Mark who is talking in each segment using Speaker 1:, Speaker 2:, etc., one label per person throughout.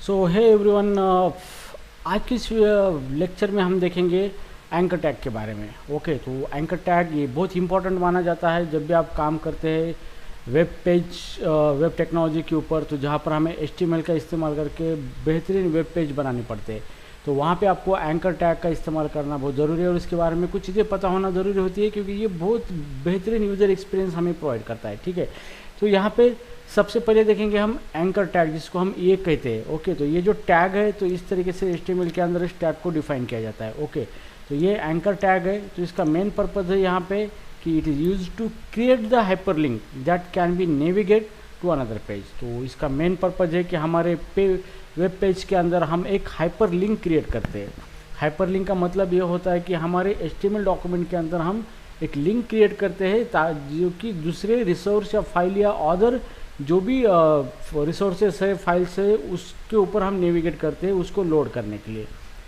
Speaker 1: सो hey everyone, आज की इस लेक्चर में हम देखेंगे एंकर टैग के बारे में। ओके, तो एंकर टैग ये बहुत इंपॉर्टेंट माना जाता है जब भी आप काम करते हैं वेब टेक्नोलॉजी के ऊपर, तो जहाँ पर हमें HTML का इस्तेमाल करके बेहतरीन वेब पेज बनाने पड़ते हैं, तो वहाँ पे आपको एंकर टैग का इस्तेमाल करना बहुत ज़रूरी है और इसके बारे में कुछ चीज़ें पता होना ज़रूरी होती है क्योंकि ये बहुत बेहतरीन यूज़र एक्सपीरियंस हमें प्रोवाइड करता है। ठीक है, तो यहाँ पे सबसे पहले देखेंगे हम एंकर टैग, जिसको हम ये कहते हैं। ओके, तो ये जो टैग है तो इस तरीके से HTML के अंदर इस टैग को डिफाइन किया जाता है। ओके, तो ये एंकर टैग है, तो इसका मेन पर्पज़ है यहाँ पे कि it is use to create the hyperlink that can be navigate to another page. तो इसका मेन पर्पज़ है कि हमारे वेब पेज के अंदर हम एक हाइपरलिंक क्रिएट करते हैं। हाइपरलिंक का मतलब ये होता है कि हमारे HTML डॉक्यूमेंट के अंदर हम एक लिंक क्रिएट करते हैं जो कि दूसरे रिसोर्स या फाइल या अदर जो भी रिसोर्सेस है फाइल्स है उसके ऊपर हम नेविगेट करते हैं उसको लोड करने के लिए।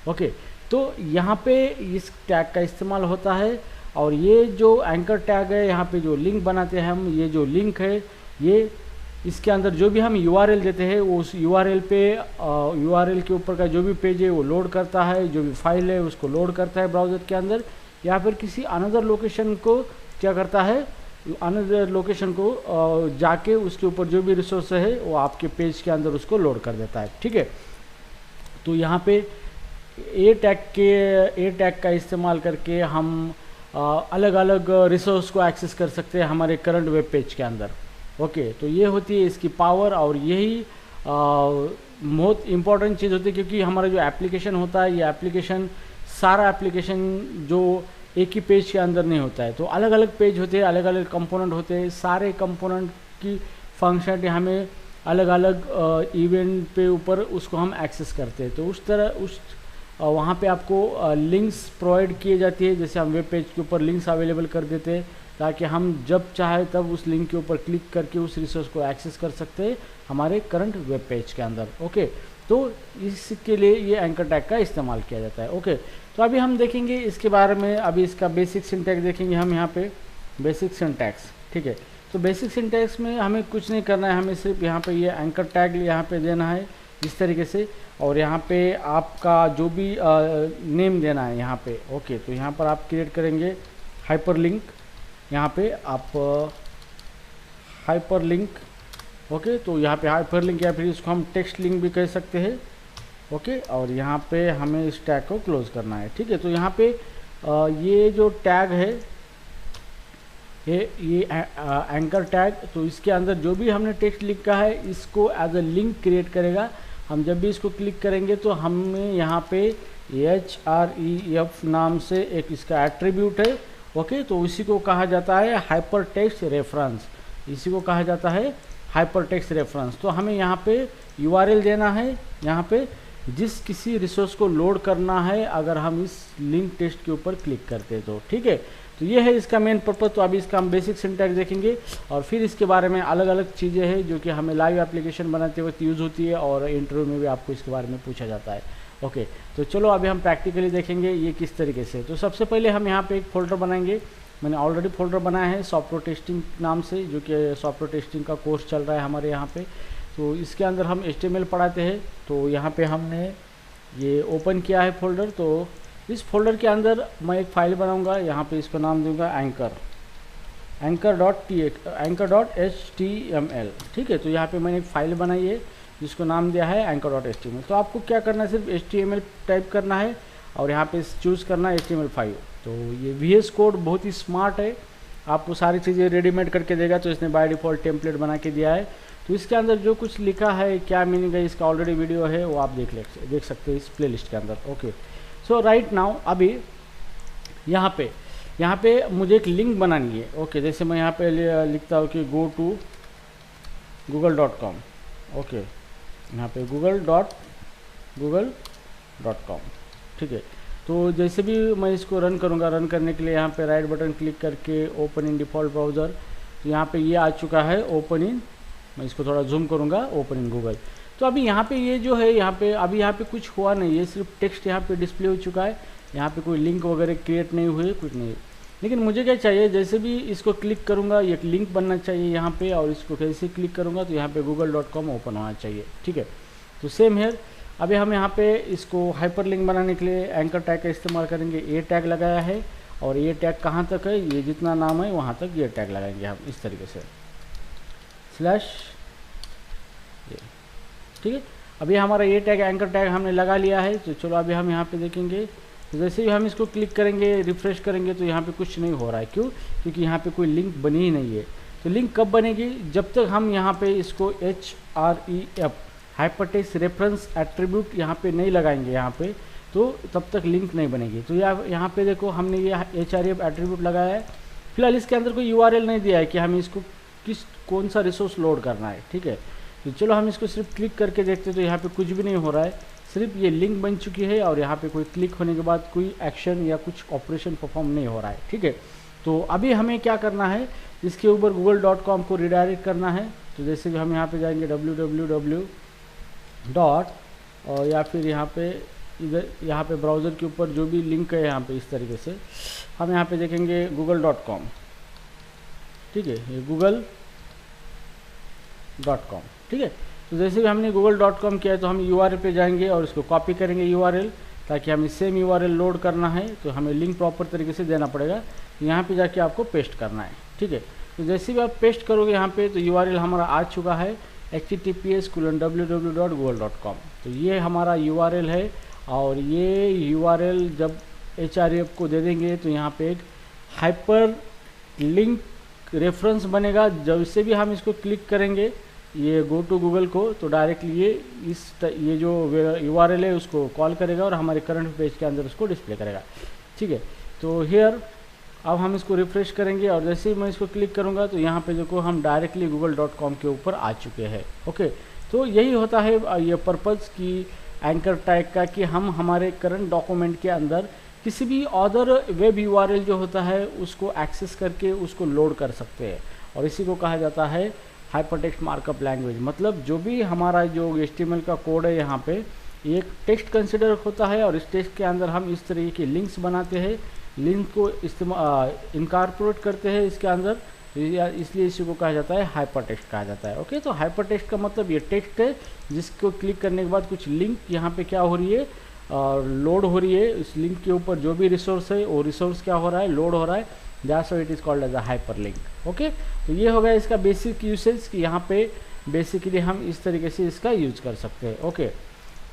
Speaker 1: ओके, तो यहाँ पे इस टैग का इस्तेमाल होता है और ये जो एंकर टैग है यहाँ पे जो लिंक बनाते हैं हम, ये जो लिंक है ये इसके अंदर जो भी हम URL देते हैं उस URL पे URL के ऊपर का जो भी पेज है वो लोड करता है, जो भी फाइल है उसको लोड करता है ब्राउज़र के अंदर, या फिर किसी अनदर लोकेशन को क्या करता है, अनदर लोकेशन को जाके उसके ऊपर जो भी रिसोर्स है वो आपके पेज के अंदर उसको लोड कर देता है। ठीक है, तो यहाँ पे ए टैग का इस्तेमाल करके हम अलग अलग रिसोर्स को एक्सेस कर सकते हैं हमारे करंट वेब पेज के अंदर। ओके, तो ये होती है इसकी पावर और यही बहुत इम्पॉर्टेंट चीज़ होती है क्योंकि हमारा जो एप्लीकेशन होता है ये एप्लीकेशन सारा एप्लीकेशन जो एक ही पेज के अंदर नहीं होता है, तो अलग अलग पेज होते हैं, अलग अलग कंपोनेंट होते हैं, सारे कंपोनेंट की फंक्शनलिटी हमें अलग अलग इवेंट पे ऊपर उसको हम एक्सेस करते हैं। तो उस तरह वहाँ पे आपको लिंक्स प्रोवाइड किए जाती है, जैसे हम वेब पेज के ऊपर लिंक्स अवेलेबल कर देते हैं ताकि हम जब चाहे तब उस लिंक के ऊपर क्लिक करके उस रिसोर्स को एक्सेस कर सकते हैं हमारे करंट वेब पेज के अंदर। ओके, तो इसके लिए ये एंकर टैग का इस्तेमाल किया जाता है। ओके, तो अभी हम देखेंगे इसके बारे में, अभी इसका बेसिक सिंटैक्स देखेंगे हम यहाँ पे, बेसिक सिंटैक्स। ठीक है, तो बेसिक सिंटैक्स में हमें कुछ नहीं करना है, हमें सिर्फ यहाँ पे ये एंकर टैग यहाँ पे देना है इस तरीके से, और यहाँ पे आपका जो भी नेम देना है यहाँ पे। ओके, तो यहाँ पर आप क्रिएट करेंगे हाइपरलिंक, यहाँ पे आप हाइपरलिंक। ओके, तो यहाँ पे हाइपरलिंक या फिर इसको हम टेक्स्ट लिंक भी कह सकते हैं। ओके, और यहाँ पे हमें इस टैग को क्लोज करना है। ठीक है, तो यहाँ पे ये जो टैग है ये एंकर टैग, तो इसके अंदर जो भी हमने टेक्स्ट लिखा है इसको एज अ लिंक क्रिएट करेगा। हम जब भी इसको क्लिक करेंगे तो हमें यहाँ पे href नाम से एक इसका एट्रीब्यूट है। ओके, तो इसी को कहा जाता है हाइपर टेक्स्ट रेफरेंस, इसी को कहा जाता है हाइपर टेक्स्ट रेफरेंस। तो हमें यहाँ पे URL देना है, यहाँ पे जिस किसी रिसोर्स को लोड करना है अगर हम इस लिंक टेक्स्ट के ऊपर क्लिक करते तो। ठीक है, तो ये है इसका मेन पर्पज़। तो अभी इसका हम बेसिक सिंटैक्स देखेंगे और फिर इसके बारे में अलग अलग चीज़ें हैं जो कि हमें लाइव एप्लीकेशन बनाते वक्त यूज़ होती है और इंटरव्यू में भी आपको इसके बारे में पूछा जाता है। ओके, तो चलो अभी हम प्रैक्टिकली देखेंगे ये किस तरीके से। तो सबसे पहले हम यहाँ पे एक फ़ोल्डर बनाएंगे, मैंने ऑलरेडी फ़ोल्डर बनाया है सॉफ्टवेयर टेस्टिंग नाम से, जो कि सॉफ्टवेयर टेस्टिंग का कोर्स चल रहा है हमारे यहाँ पे। तो इसके अंदर हम HTML पढ़ाते हैं, तो यहाँ पे हमने ये ओपन किया है फ़ोल्डर। तो इस फोल्डर के अंदर मैं एक फ़ाइल बनाऊंगा, यहाँ पे इसको नाम दूंगा anchor.html। ठीक है, तो यहाँ पे मैंने एक फ़ाइल बनाई है जिसको नाम दिया है anchor.html। तो आपको क्या करना है, सिर्फ HTML टाइप करना है और यहाँ पे चूज़ करना है HTML5। तो ये VS कोड बहुत ही स्मार्ट है, आपको सारी चीज़ें रेडीमेड करके देगा, तो इसने बाय डिफ़ॉल्ट टेम्पलेट बना के दिया है। तो इसके अंदर जो कुछ लिखा है, क्या मीनिंग है, इसका ऑलरेडी वीडियो है, वो आप देख सकते हैं इस प्लेलिस्ट के अंदर। ओके, सो राइट नाउ अभी यहाँ पे मुझे एक लिंक बनानी है। ओके, जैसे मैं यहाँ पे लिखता हूँ कि गो टू google.com। ओके, यहाँ पे google.com। ठीक है, तो जैसे भी मैं इसको रन करूँगा, रन करने के लिए यहाँ पे राइट बटन क्लिक करके ओपन इन डिफ़ॉल्ट ब्राउज़र, तो यहाँ पे ये आ चुका है ओपन इन, मैं इसको थोड़ा जूम करूँगा, ओपन इन गूगल। तो अभी यहाँ पे ये जो है यहाँ पे कुछ हुआ नहीं है, सिर्फ टेक्स्ट यहाँ पे डिस्प्ले हो चुका है, यहाँ पे कोई लिंक वगैरह क्रिएट नहीं हुए, कुछ नहीं। लेकिन मुझे क्या चाहिए, जैसे भी इसको क्लिक करूँगा एक लिंक बनना चाहिए यहाँ पे, और इसको कैसे क्लिक करूँगा तो यहाँ पे google.com ओपन होना चाहिए। ठीक है, तो सेम हेयर, अभी हम यहाँ पे इसको हाइपरलिंक बनाने के लिए एंकर टैग का इस्तेमाल करेंगे। ए टैग लगाया है और ये टैग कहाँ तक है, ये जितना नाम है वहाँ तक ये टैग लगाएंगे हम इस तरीके से स्लैश ये, ठीक है। अभी हमारा ये टैग एंकर टैग हमने लगा लिया है। तो चलो अभी हम यहाँ पे देखेंगे, तो जैसे ही हम इसको क्लिक करेंगे, रिफ्रेश करेंगे, तो यहाँ पे कुछ नहीं हो रहा है। क्यों? क्योंकि यहाँ पे कोई लिंक बनी ही नहीं है। तो लिंक कब बनेगी? जब तक हम यहाँ पे इसको href हाइपरटेक्स्ट रेफरेंस एट्रीब्यूट यहाँ पे नहीं लगाएंगे यहाँ पे, तो तब तक लिंक नहीं बनेगी। तो यहाँ पे देखो हमने ये href एट्रीब्यूट लगाया है। फिलहाल इसके अंदर कोई URL नहीं दिया है कि हमें इसको कौन सा रिसोर्स लोड करना है, ठीक है। तो चलो हम इसको सिर्फ क्लिक करके देखते हैं। तो यहाँ पे कुछ भी नहीं हो रहा है, सिर्फ ये लिंक बन चुकी है और यहाँ पे कोई क्लिक होने के बाद कोई एक्शन या कुछ ऑपरेशन परफॉर्म नहीं हो रहा है, ठीक है। तो अभी हमें क्या करना है, इसके ऊपर google.com को रिडायरेक्ट करना है। तो जैसे कि हम यहाँ पे जाएंगे www डॉट और या फिर यहाँ पे इधर यहाँ पे ब्राउज़र के ऊपर जो भी लिंक है यहाँ पे इस तरीके से हम यहाँ पे देखेंगे google.com, ठीक है, ये google.com, ठीक है। तो जैसे भी हमने google.com किया है तो हम URL पे जाएंगे और इसको कॉपी करेंगे URL, ताकि हमें सेम URL लोड करना है तो हमें लिंक प्रॉपर तरीके से देना पड़ेगा। यहाँ पे जाके आपको पेस्ट करना है, ठीक है। तो जैसे भी आप पेस्ट करोगे यहाँ पे तो URL हमारा आ चुका है https://www.google.com। तो ये हमारा URL है और ये URL जब href को दे देंगे तो यहाँ पे एक हाइपर लिंक रेफरेंस बनेगा। जब से भी हम इसको क्लिक करेंगे ये गो टू गूगल को, तो डायरेक्टली ये जो URL है उसको कॉल करेगा और हमारे करंट पेज के अंदर उसको डिस्प्ले करेगा, ठीक है। तो हियर अब हम इसको रिफ्रेश करेंगे और जैसे ही मैं इसको क्लिक करूंगा तो यहाँ पे देखो हम डायरेक्टली google.com के ऊपर आ चुके हैं, ओके। तो यही होता है ये पर्पज़ की एंकर टैग का, कि हम हमारे करंट डॉक्यूमेंट के अंदर किसी भी अदर वेब URL जो होता है उसको एक्सेस करके उसको लोड कर सकते हैं। और इसी को कहा जाता है हाइपरटेक्स्ट मार्कअप लैंग्वेज। मतलब जो भी हमारा जो HTML का कोड है यहाँ पे एक टेक्स्ट कंसिडर होता है और इस टेक्स्ट के अंदर हम इस तरीके की लिंक्स बनाते हैं, लिंक को इनकॉर्पोरेट करते हैं इसके अंदर, इसलिए इसी को कहा जाता है हाइपरटेक्स्ट कहा जाता है, ओके। तो हाइपरटेक्स्ट का मतलब ये टेक्स्ट है जिसको क्लिक करने के बाद कुछ लिंक यहाँ पे क्या हो रही है और लोड हो रही है। इस लिंक के ऊपर जो भी रिसोर्स है वो रिसोर्स क्या हो रहा है, लोड हो रहा है। That's why it is called as a hyperlink, okay. तो ये हो गया इसका बेसिक यूसेज कि यहाँ पे बेसिकली हम इस तरीके से इसका यूज कर सकते हैं, ओके।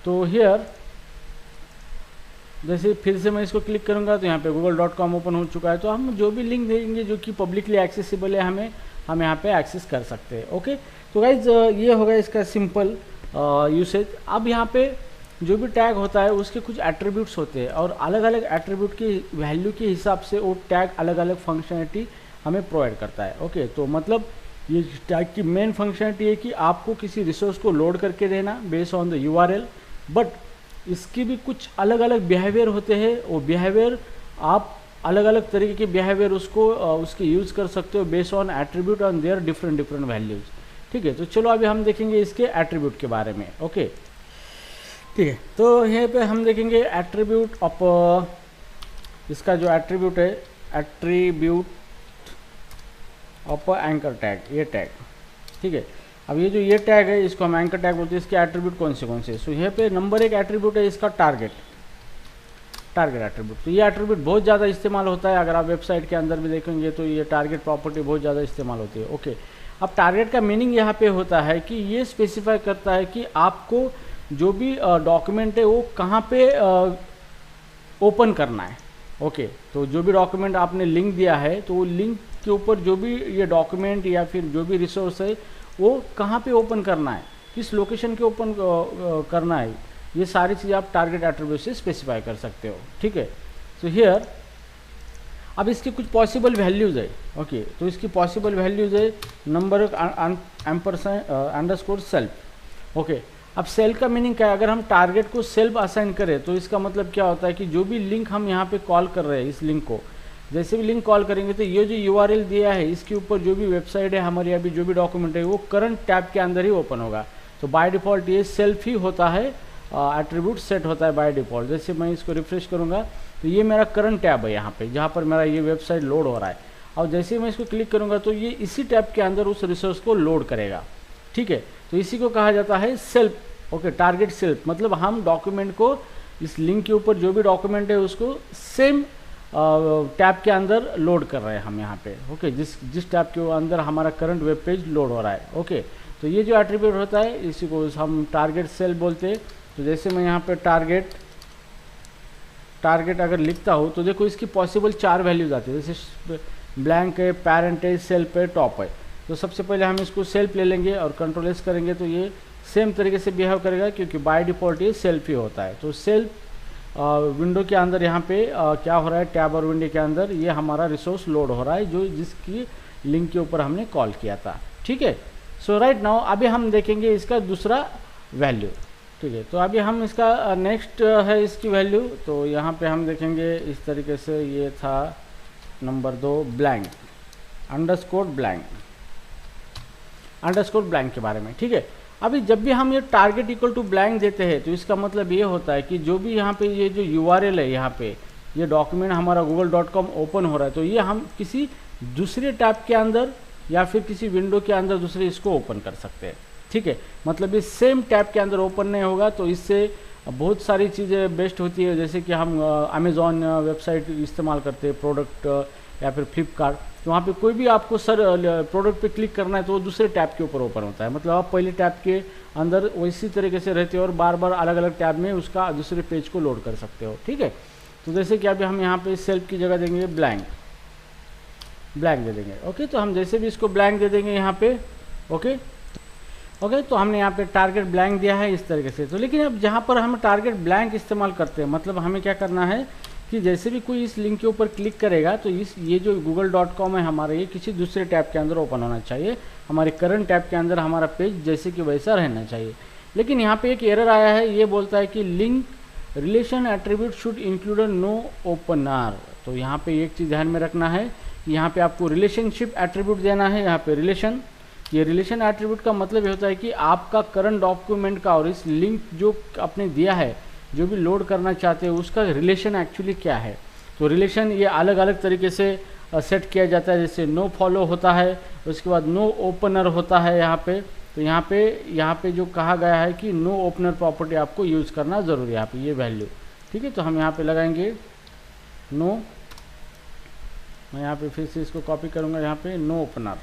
Speaker 1: तो हियर जैसे फिर से मैं इसको क्लिक करूंगा तो यहाँ पे google.com ओपन हो चुका है। तो हम जो भी लिंक देंगे जो कि पब्लिकली एक्सेसिबल है हम यहाँ पे एक्सेस कर सकते हैं, ओके। तो गाइज ये होगा इसका सिंपल यूसेज। अब यहाँ पे जो भी टैग होता है उसके कुछ एट्रीब्यूट्स होते हैं और अलग अलग एट्रीब्यूट की वैल्यू के हिसाब से वो टैग अलग अलग फंक्शनलिटी हमें प्रोवाइड करता है, ओके। तो मतलब ये टैग की मेन फंक्शनलिटी है कि आपको किसी रिसोर्स को लोड करके देना based on the URL, but इसकी भी कुछ अलग अलग बिहेवियर होते हैं। वो बिहेवियर आप अलग अलग तरीके के बिहेवियर उसके यूज़ कर सकते हो based on attribute on their different values, ठीक है। तो चलो अभी हम देखेंगे इसके एट्रीब्यूट के बारे में, ओके, ठीक है। तो यहाँ पे हम देखेंगे एट्रीब्यूट ऑफ इसका जो एट्रीब्यूट है, एट्रीब्यूट ऑफ एंकर टैग, ये टैग, ठीक है। अब ये जो ये टैग है इसको हम एंकर टैग बोलते हैं। इसके एट्रीब्यूट कौन से सो यहाँ पे नंबर 1 एट्रीब्यूट है इसका टारगेट एट्रीब्यूट। तो ये एट्रीब्यूट बहुत ज़्यादा इस्तेमाल होता है। अगर आप वेबसाइट के अंदर भी देखेंगे तो ये टारगेट प्रॉपर्टी बहुत ज़्यादा इस्तेमाल होती है, ओके। अब टारगेट का मीनिंग यहाँ पे होता है कि ये स्पेसिफाई करता है कि आपको जो भी डॉक्यूमेंट है वो कहाँ पे ओपन करना है, ओके। तो जो भी डॉक्यूमेंट आपने लिंक दिया है तो वो लिंक के ऊपर जो भी ये डॉक्यूमेंट या फिर जो भी रिसोर्स है वो कहाँ पे ओपन करना है, किस लोकेशन के ओपन करना है, ये सारी चीज़ें आप टारगेट एट्रीब्यूट से स्पेसिफाई कर सकते हो, ठीक है। तो हियर अब इसकी कुछ पॉसिबल वैल्यूज़ है, ओके। तो इसकी पॉसिबल वैल्यूज़ है नंबर अंडरस्कोर सेल्फ, ओके। अब सेल का मीनिंग क्या है, अगर हम टारगेट को सेल्फ असाइन करें तो इसका मतलब क्या होता है कि जो भी लिंक हम यहाँ पे कॉल कर रहे हैं, इस लिंक को जैसे भी लिंक कॉल करेंगे तो ये जो URL दिया है इसके ऊपर जो भी वेबसाइट है हमारी, अभी जो भी डॉक्यूमेंट है वो करंट टैब के अंदर ही ओपन होगा। तो बाय डिफ़ॉल्ट ये सेल्फ ही होता है, एट्रीब्यूट सेट होता है बाय डिफ़ॉल्ट। जैसे मैं इसको रिफ्रेश करूँगा तो ये मेरा करंट टैब है यहाँ पे जहाँ पर मेरा ये वेबसाइट लोड हो रहा है। और जैसे ही मैं इसको क्लिक करूँगा तो ये इसी टैब के अंदर उस रिसोर्स को लोड करेगा, ठीक है। तो इसी को कहा जाता है सेल्फ ओके, टारगेट सेल्फ मतलब हम डॉक्यूमेंट को इस लिंक के ऊपर जो भी डॉक्यूमेंट है उसको सेम टैब के अंदर लोड कर रहे हैं हम यहाँ पे। ओके, जिस टैब के अंदर हमारा करंट वेब पेज लोड हो रहा है। ओके, तो ये जो एट्रीब्यूट होता है इसी को हम टारगेट सेल बोलते हैं। तो जैसे मैं यहाँ पे टारगेट अगर लिखता हूँ तो देखो इसकी पॉसिबल 4 वैल्यूज आती है, जैसे ब्लैंक है, पैरेंट है, सेल्फ है, टॉप है। तो सबसे पहले हम इसको सेल्फ ले लेंगे और कंट्रोल एस करेंगे तो ये सेम तरीके से बिहेव करेगा, क्योंकि बाय डिफ़ॉल्ट ये सेल्फ ही होता है। तो सेल्फ विंडो के अंदर यहाँ पे क्या हो रहा है, टैब और विंडो के अंदर ये हमारा रिसोर्स लोड हो रहा है जो जिसकी लिंक के ऊपर हमने कॉल किया था। ठीक है, सो राइट नाउ अभी हम देखेंगे इसका दूसरा वैल्यू। ठीक है, तो अभी हम इसका नेक्स्ट है इसकी वैल्यू। तो यहाँ पे हम देखेंगे इस तरीके से, ये था नंबर 2 ब्लैंक अंडरस्कोर ब्लैंक के बारे में। ठीक है, अभी जब भी हम ये टारगेट इक्वल टू ब्लैंक देते हैं तो इसका मतलब ये होता है कि जो भी यहाँ पे ये जो URL है, यहाँ पे ये डॉक्यूमेंट हमारा google.com ओपन हो रहा है तो ये हम किसी दूसरे टैब के अंदर या फिर किसी विंडो के अंदर दूसरे इसको ओपन कर सकते हैं। ठीक है, मतलब ये सेम टैब के अंदर ओपन नहीं होगा। तो इससे बहुत सारी चीज़ें बेस्ट होती है, जैसे कि हम अमेज़ॉन वेबसाइट इस्तेमाल करते हैं, प्रोडक्ट या फिर फ्लिपकार्ट, तो वहाँ पे कोई भी आपको प्रोडक्ट पे क्लिक करना है तो वो दूसरे टैब के ऊपर ओपन होता है। मतलब आप पहले टैब के अंदर वैसी तरीके से रहते हो और बार बार अलग अलग टैब में उसका दूसरे पेज को लोड कर सकते हो। ठीक है, तो जैसे कि अभी हम यहाँ पे सेल्फ की जगह देंगे ब्लैंक दे देंगे। ओके, तो हम जैसे भी इसको ब्लैंक दे देंगे यहाँ पे। ओके, तो हमने यहाँ पे टारगेट ब्लैंक दिया है इस तरीके से। तो लेकिन अब जहाँ पर हम टारगेट ब्लैंक इस्तेमाल करते हैं, मतलब हमें क्या करना है कि जैसे भी कोई इस लिंक के ऊपर क्लिक करेगा तो ये जो google.com है हमारा, ये किसी दूसरे टैब के अंदर ओपन होना चाहिए। हमारे करंट टैब के अंदर हमारा पेज जैसे कि वैसा रहना चाहिए। लेकिन यहाँ पे एक एरर आया है, ये बोलता है कि link relation attribute should include no opener. तो यहाँ पे एक चीज़ ध्यान में रखना है, यहाँ पे आपको रिलेशनशिप एट्रीब्यूट देना है। यहाँ पे रिलेशन, ये रिलेशन एट्रीब्यूट का मतलब ये होता है कि आपका करंट डॉक्यूमेंट का और इस लिंक जो आपने दिया है, जो भी लोड करना चाहते हैं, उसका रिलेशन एक्चुअली क्या है। तो रिलेशन ये अलग अलग तरीके से सेट किया जाता है, जैसे नो फॉलो होता है, उसके बाद नो ओपनर होता है यहाँ पे। तो यहाँ पे जो कहा गया है कि नो ओपनर प्रॉपर्टी आपको यूज़ करना ज़रूरी है यहाँ पे, ये वैल्यू। ठीक है, तो हम यहाँ पे लगाएंगे नो, मैं यहाँ पे फिर से इसको कॉपी करूँगा, यहाँ पे नो ओपनर।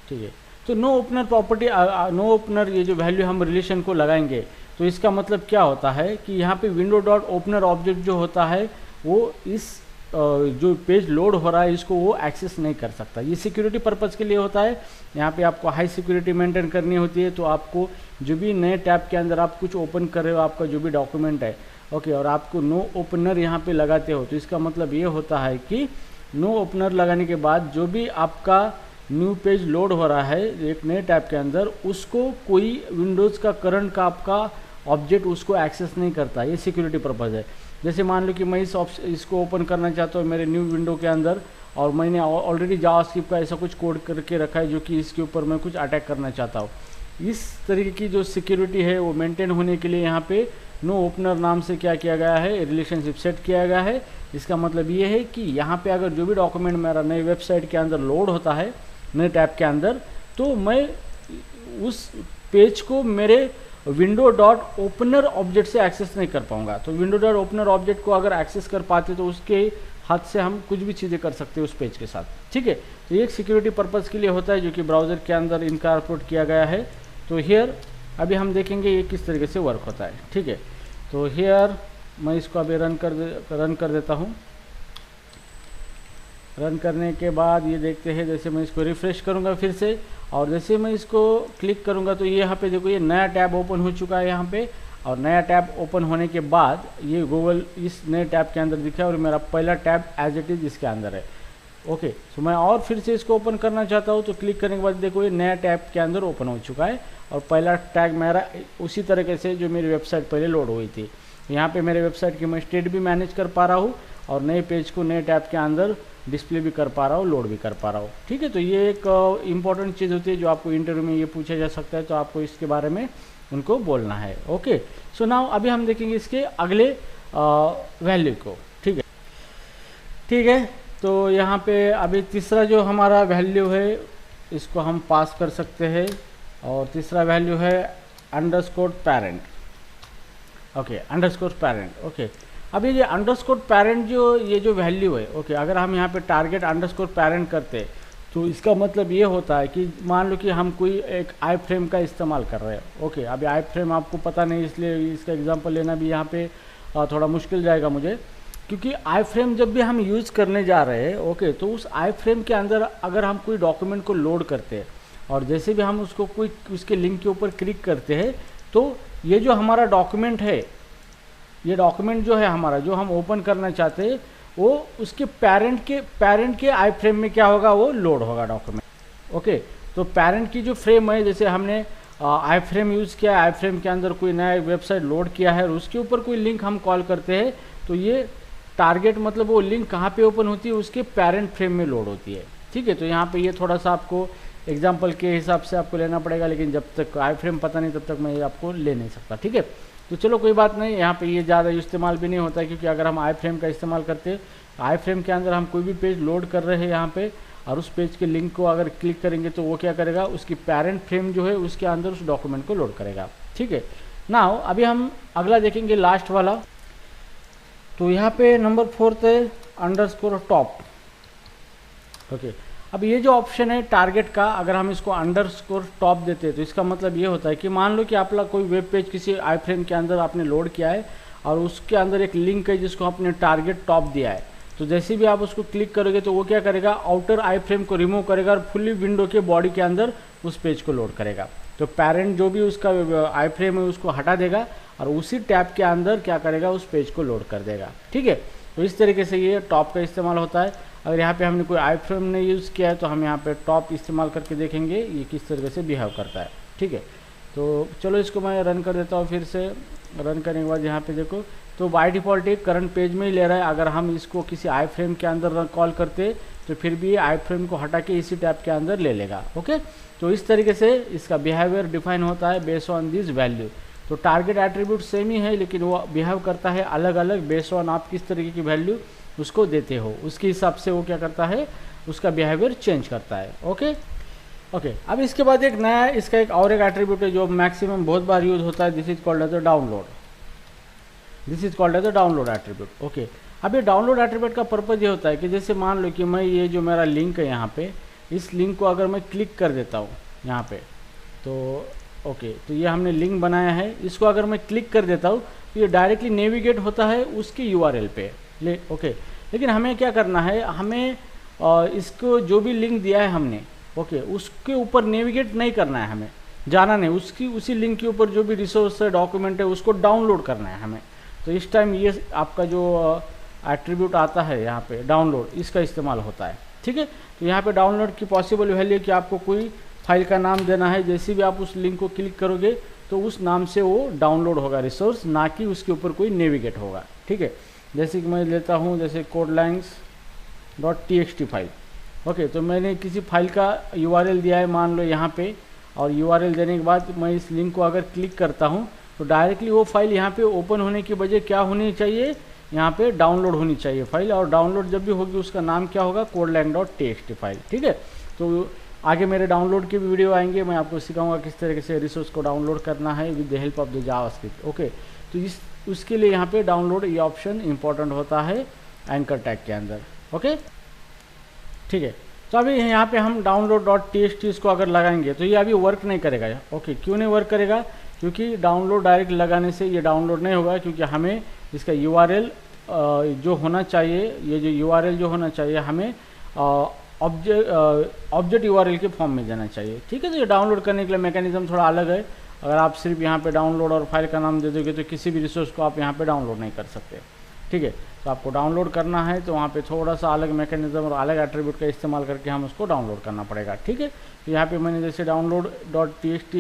Speaker 1: ठीक है, तो no opener property, no opener ये जो वैल्यू हम रिलेशन को लगाएंगे तो इसका मतलब क्या होता है कि यहाँ पे विंडो डॉट ओपनर ऑब्जेक्ट जो होता है वो इस जो पेज लोड हो रहा है इसको वो एक्सेस नहीं कर सकता। ये सिक्योरिटी पर्पज़ के लिए होता है। यहाँ पे आपको हाई सिक्योरिटी मेंटेन करनी होती है। तो आपको जो भी नए टैब के अंदर आप कुछ ओपन कर रहे हो, आपका जो भी डॉक्यूमेंट है, ओके, और आपको नो ओपनर यहाँ पे लगाते हो तो इसका मतलब ये होता है कि नो ओपनर लगाने के बाद जो भी आपका न्यू पेज लोड हो रहा है एक नए टैब के अंदर, उसको कोई विंडोज़ का करंट का आपका ऑब्जेक्ट उसको एक्सेस नहीं करता। ये सिक्योरिटी पर्पज़ है। जैसे मान लो कि मैं इसको ओपन करना चाहता हूँ मेरे न्यू विंडो के अंदर, और मैंने ऑलरेडी जावास्क्रिप्ट का ऐसा कुछ कोड करके रखा है जो कि इसके ऊपर मैं कुछ अटैक करना चाहता हूँ। इस तरीके की जो सिक्योरिटी है वो मेंटेन होने के लिए यहाँ पे नो ओपनर नाम से क्या किया गया है, रिलेशनशिप सेट किया गया है। इसका मतलब ये है कि यहाँ पे अगर जो भी डॉक्यूमेंट मेरा नई वेबसाइट के अंदर लोड होता है नए टैब के अंदर, तो मैं उस पेज को मेरे विंडो डॉट ओपनर ऑब्जेक्ट से एक्सेस नहीं कर पाऊंगा। तो विंडो डॉट ओपनर ऑब्जेक्ट को अगर एक्सेस कर पाते तो उसके हाथ से हम कुछ भी चीज़ें कर सकते हैं उस पेज के साथ। ठीक है, तो ये एक सिक्योरिटी पर्पज़ के लिए होता है जो कि ब्राउज़र के अंदर इनकॉर्पोरेट किया गया है। तो हियर अभी हम देखेंगे ये किस तरीके से वर्क होता है। ठीक है, तो हियर मैं इसको अभी रन कर देता हूँ। रन करने के बाद ये देखते हैं, जैसे मैं इसको रिफ़्रेश करूँगा फिर से, और जैसे मैं इसको क्लिक करूँगा तो ये यहाँ पे देखो ये नया टैब ओपन हो चुका है यहाँ पे। और नया टैब ओपन होने के बाद ये गूगल इस नए टैब के अंदर दिखा है और मेरा पहला टैब एज इट इज़ इसके अंदर है। ओके, तो मैं और फिर से इसको ओपन करना चाहता हूँ तो क्लिक करने के बाद देखो ये नया टैब के अंदर ओपन हो चुका है और पहला टैग मेरा उसी तरीके से जो मेरी वेबसाइट पहले लोड हुई थी। यहाँ पे मेरे वेबसाइट की मैं स्टेट भी मैनेज कर पा रहा हूँ और नए पेज को नए टैब के अंदर डिस्प्ले भी कर पा रहा हूँ, लोड भी कर पा रहा हूँ। ठीक है, तो ये एक इम्पॉर्टेंट चीज़ होती है जो आपको इंटरव्यू में ये पूछा जा सकता है, तो आपको इसके बारे में उनको बोलना है। ओके, सो नाउ अभी हम देखेंगे इसके अगले वैल्यू को। ठीक है, तो यहाँ पे अभी तीसरा जो हमारा वैल्यू है इसको हम पास कर सकते हैं। और तीसरा वैल्यू है underscore parent. Okay, underscore parent. Okay, अब ये अंडरस्कोर पेरेंट जो ये जो वैल्यू है, ओके, अगर हम यहाँ पे टारगेट अंडरस्कोर पेरेंट करते तो इसका मतलब ये होता है कि मान लो कि हम कोई एक आई फ्रेम का इस्तेमाल कर रहे हैं। ओके, अभी आई फ्रेम आपको पता नहीं, इसलिए इसका एग्जांपल लेना भी यहाँ पे थोड़ा मुश्किल जाएगा मुझे, क्योंकि आई फ्रेम जब भी हम यूज़ करने जा रहे हैं, ओके, तो उस आई फ्रेम के अंदर अगर हम कोई डॉक्यूमेंट को लोड करते हैं और जैसे भी हम उसको कोई उसके लिंक के ऊपर क्लिक करते हैं तो ये जो हमारा डॉक्यूमेंट है, ये डॉक्यूमेंट जो है हमारा, जो हम ओपन करना चाहते हैं, वो उसके पेरेंट के आई फ्रेम में क्या होगा, वो लोड होगा डॉक्यूमेंट। ओके, तो पेरेंट की जो फ्रेम है, जैसे हमने आई फ्रेम यूज़ किया, आई फ्रेम के अंदर कोई नया वेबसाइट लोड किया है और उसके ऊपर कोई लिंक हम कॉल करते हैं, तो ये टारगेट मतलब वो लिंक कहाँ पे ओपन होती है, उसके पेरेंट फ्रेम में लोड होती है। ठीक है, तो यहाँ पे ये थोड़ा सा आपको एग्जाम्पल के हिसाब से आपको लेना पड़ेगा, लेकिन जब तक आई फ्रेम पता नहीं तब तक मैं ये आपको ले नहीं सकता। ठीक है, तो चलो कोई बात नहीं, यहाँ पे ये ज़्यादा इस्तेमाल भी नहीं होता है, क्योंकि अगर हम आई फ्रेम का इस्तेमाल करते हैं, आई फ्रेम के अंदर हम कोई भी पेज लोड कर रहे हैं यहाँ पे, और उस पेज के लिंक को अगर क्लिक करेंगे तो वो क्या करेगा, उसकी पेरेंट फ्रेम जो है उसके अंदर उस डॉक्यूमेंट को लोड करेगा। ठीक है, नाउ अभी हम अगला देखेंगे, लास्ट वाला। तो यहाँ पे नंबर 4 है अंडरस्कोर टॉप। ओके, अब ये जो ऑप्शन है टारगेट का, अगर हम इसको अंडरस्कोर टॉप देते हैं तो इसका मतलब ये होता है कि मान लो कि आपका कोई वेब पेज किसी आई फ्रेम के अंदर आपने लोड किया है और उसके अंदर एक लिंक है जिसको आपने टारगेट टॉप दिया है, तो जैसे भी आप उसको क्लिक करोगे तो वो क्या करेगा, आउटर आई फ्रेम को रिमूव करेगा और फुल्ली विंडो के बॉडी के अंदर उस पेज को लोड करेगा। तो पेरेंट जो भी उसका आई फ्रेम है उसको हटा देगा और उसी टैब के अंदर क्या करेगा, उस पेज को लोड कर देगा। ठीक है, तो इस तरीके से ये टॉप का इस्तेमाल होता है। अगर यहाँ पे हमने कोई आई फ्रेम नहीं यूज़ किया है तो हम यहाँ पे टॉप इस्तेमाल करके देखेंगे ये किस तरीके से बिहेव करता है। ठीक है, तो चलो इसको मैं रन कर देता हूँ फिर से। रन करने के बाद यहाँ पे देखो तो बाय डिफ़ॉल्ट एक करंट पेज में ही ले रहा है। अगर हम इसको किसी आई फ्रेम के अंदर कॉल करते तो फिर भी आई फ्रेम को हटा के इसी टैब के अंदर ले लेगा। ओके, तो इस तरीके से इसका बिहेवियर डिफाइन होता है बेस्ड ऑन दिस वैल्यू। तो टारगेट एट्रीब्यूट सेम ही है, लेकिन वो बिहेव करता है अलग अलग बेस्ड ऑन आप किस तरीके की वैल्यू उसको देते हो, उसके हिसाब से वो क्या करता है, उसका बिहेवियर चेंज करता है। ओके ओके, अब इसके बाद एक नया इसका एक और एक एट्रीब्यूट है जो मैक्सिमम बहुत बार यूज होता है। This is called as a download. This is called as a download attribute. Okay, अब ये डाउनलोड एट्रीब्यूट का पर्पज ये होता है कि जैसे मान लो कि मैं ये जो मेरा लिंक है यहाँ पे, इस लिंक को अगर मैं क्लिक कर देता हूँ यहाँ पे, तो ओके, तो ये हमने लिंक बनाया है, इसको अगर मैं क्लिक कर देता हूँ तो ये डायरेक्टली नेविगेट होता है उसकी यूआरएल पे ले। ओके, लेकिन हमें क्या करना है, हमें इसको जो भी लिंक दिया है हमने, ओके, उसके ऊपर नेविगेट नहीं करना है, हमें जाना नहीं, उसकी उसी लिंक के ऊपर जो भी रिसोर्स है, डॉक्यूमेंट है, उसको डाउनलोड करना है हमें। तो इस टाइम ये आपका जो एट्रीब्यूट आता है यहाँ पे डाउनलोड, इसका इस्तेमाल होता है। ठीक है, तो यहाँ पे डाउनलोड की पॉसिबल वैल्यू कि आपको कोई फाइल का नाम देना है, जैसे भी आप उस लिंक को क्लिक करोगे तो उस नाम से वो डाउनलोड होगा रिसोर्स, ना कि उसके ऊपर कोई नेविगेट होगा। ठीक है, जैसे कि मैं लेता हूँ जैसे codelines.txt फाइल। ओके, तो मैंने किसी फाइल का यूआरएल दिया है मान लो यहाँ पे, और यूआरएल देने के बाद मैं इस लिंक को अगर क्लिक करता हूँ तो डायरेक्टली वो फाइल यहाँ पे ओपन होने की बजाय क्या होनी चाहिए, यहाँ पे डाउनलोड होनी चाहिए फाइल, और डाउनलोड जब भी होगी उसका नाम क्या होगा, codeline.txt फाइल। ठीक है, तो आगे मेरे डाउनलोड के भी वीडियो आएंगे, मैं आपको सिखाऊंगा किस तरीके से रिसोर्स को डाउनलोड करना है with the help of the JavaScript. Okay, तो उसके लिए यहाँ पे डाउनलोड ये ऑप्शन इंपॉर्टेंट होता है एंकर टैग के अंदर। ओके, ठीक है, तो अभी यहाँ पे हम download.txt इसको अगर लगाएंगे तो ये अभी वर्क नहीं करेगा। ओके, क्यों नहीं वर्क करेगा, क्योंकि डाउनलोड डायरेक्ट लगाने से ये डाउनलोड नहीं होगा, क्योंकि हमें इसका यूआरएल जो होना चाहिए, ये जो यूआरएल जो होना चाहिए हमें ऑब्जेक्ट यूआरएल के फॉर्म में देना चाहिए। ठीक है, तो ये डाउनलोड करने के लिए मैकेनिज्म थोड़ा अलग है। अगर आप सिर्फ यहाँ पे डाउनलोड और फाइल का नाम दे दोगे तो किसी भी रिसोर्स को आप यहाँ पे डाउनलोड नहीं कर सकते। ठीक है, तो आपको डाउनलोड करना है तो वहाँ पे थोड़ा सा अलग मैकेनिज्म और अलग एट्रीब्यूट का इस्तेमाल करके हम उसको डाउनलोड करना पड़ेगा। ठीक है, तो यहाँ पे मैंने जैसे download.txt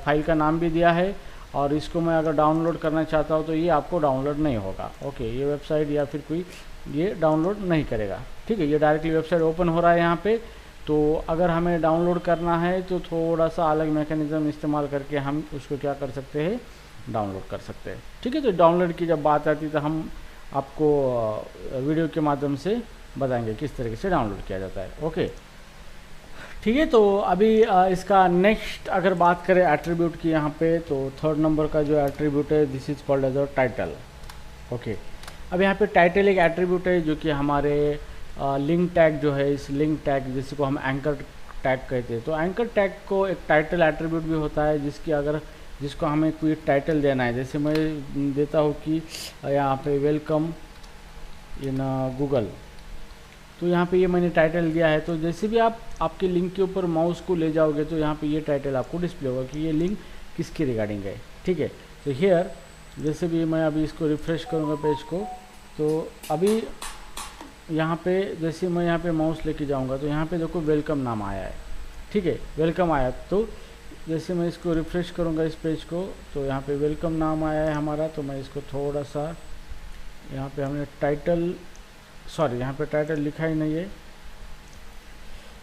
Speaker 1: फाइल का नाम भी दिया है, और इसको मैं अगर डाउनलोड करना चाहता हूँ तो ये आपको डाउनलोड नहीं होगा। ओके, ये वेबसाइट या फिर कोई ये डाउनलोड नहीं करेगा। ठीक है, ये डायरेक्टली वेबसाइट ओपन हो रहा है यहाँ पे, तो अगर हमें डाउनलोड करना है तो थोड़ा सा अलग मैकेनिज्म इस्तेमाल करके हम उसको क्या कर सकते हैं, डाउनलोड कर सकते हैं। ठीक है, तो डाउनलोड की जब बात आती है तो हम आपको वीडियो के माध्यम से बताएंगे किस तरीके से डाउनलोड किया जाता है। ओके, ठीक है, तो अभी इसका नेक्स्ट अगर बात करें एट्रीब्यूट की यहाँ पे, तो थर्ड नंबर का जो एट्रीब्यूट है this is called as a title. Okay, अब यहाँ पे टाइटल एक एट्रीब्यूट है जो कि हमारे लिंक टैग जो है, इस लिंक टैग जिसको हम एंकर टैग कहते हैं, तो एंकर टैग को एक टाइटल एट्रीब्यूट भी होता है जिसको हमें कोई टाइटल देना है। जैसे मैं देता हूँ कि यहाँ पे वेलकम इन गूगल, तो यहाँ पे ये मैंने टाइटल दिया है। तो जैसे भी आप आपके लिंक के ऊपर माउस को ले जाओगे तो यहाँ पे ये टाइटल आपको डिस्प्ले होगा कि ये लिंक किसके रिगार्डिंग है। ठीक है, तो हियर जैसे भी मैं अभी इसको रिफ़्रेश करूँगा पेज को, तो अभी यहाँ पे जैसे मैं यहाँ पे माउस लेके जाऊँगा तो यहाँ पे देखो वेलकम नाम आया है। ठीक है, वेलकम आया, तो जैसे मैं इसको रिफ़्रेश करूँगा इस पेज को, तो यहाँ पे वेलकम नाम आया है हमारा। तो मैं इसको थोड़ा सा, यहाँ पे हमने टाइटल, सॉरी यहाँ पे टाइटल लिखा ही नहीं है।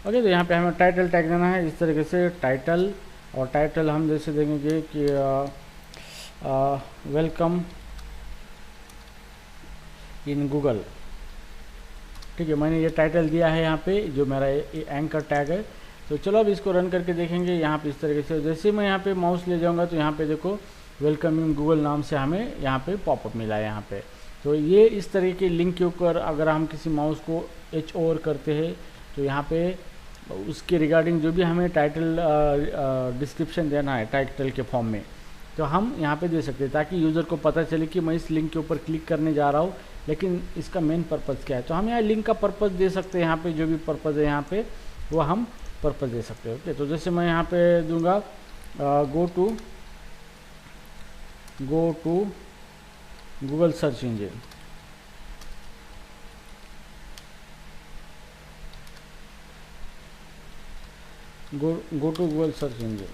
Speaker 1: ओके, तो यहाँ पे हमें टाइटल टैग देना है इस तरीके से टाइटल, और टाइटल हम जैसे देंगे कि वेलकम इन गूगल। ठीक है, मैंने ये टाइटल दिया है यहाँ पे जो मेरा एंकर टैग है। तो चलो अब इसको रन करके देखेंगे यहाँ पे इस तरीके से। जैसे मैं यहाँ पे माउस ले जाऊँगा तो यहाँ पे देखो वेलकम इन गूगल नाम से हमें यहाँ पे पॉपअप मिला है यहाँ पे। तो ये इस तरह के लिंक के ऊपर अगर हम किसी माउस को एच ओवर करते हैं तो यहाँ पे उसके रिगार्डिंग जो भी हमें टाइटल डिस्क्रिप्शन देना है टाइटल के फॉर्म में, तो हम यहाँ पे दे सकते हैं ताकि यूज़र को पता चले कि मैं इस लिंक के ऊपर क्लिक करने जा रहा हूँ, लेकिन इसका मेन पर्पज़ क्या है। तो हम यहाँ लिंक का पर्पज़ दे सकते हैं, यहाँ पे जो भी पर्पज़ है यहाँ पे वो हम पर्पज़ दे सकते हैं। ओके, तो जैसे मैं यहाँ पे दूंगा go to Google search engine. Go to Google search engine,